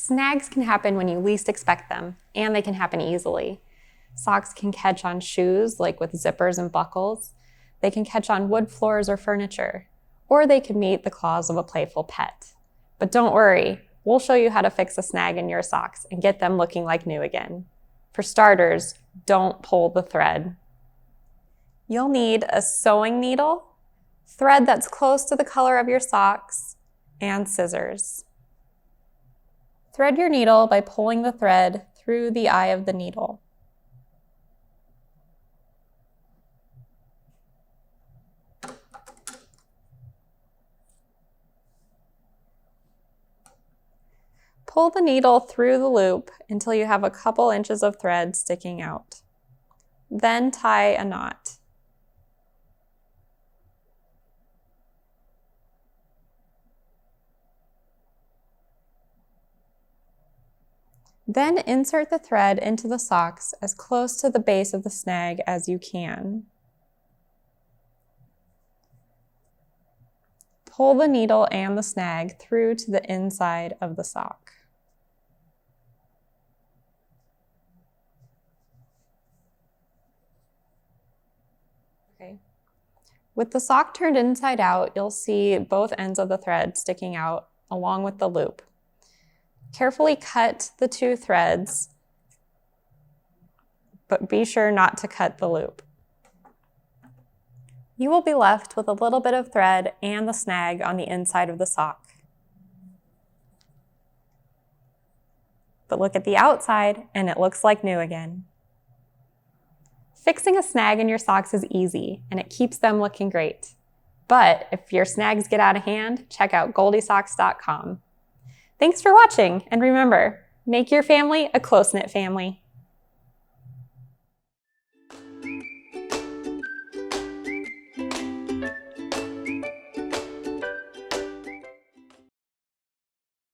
Snags can happen when you least expect them, and they can happen easily. Socks can catch on shoes, like with zippers and buckles. They can catch on wood floors or furniture, or they can meet the claws of a playful pet. But don't worry, we'll show you how to fix a snag in your socks and get them looking like new again. For starters, don't pull the thread. You'll need a sewing needle, thread that's close to the color of your socks, and scissors. Thread your needle by pulling the thread through the eye of the needle. Pull the needle through the loop until you have a couple inches of thread sticking out. Then tie a knot. Then insert the thread into the socks as close to the base of the snag as you can. Pull the needle and the snag through to the inside of the sock. Okay. With the sock turned inside out, you'll see both ends of the thread sticking out along with the loop. Carefully cut the two threads, but be sure not to cut the loop. You will be left with a little bit of thread and the snag on the inside of the sock. But look at the outside and it looks like new again. Fixing a snag in your socks is easy and it keeps them looking great. But if your snags get out of hand, check out goldiesocks.com. Thanks for watching, and remember, make your family a close-knit family.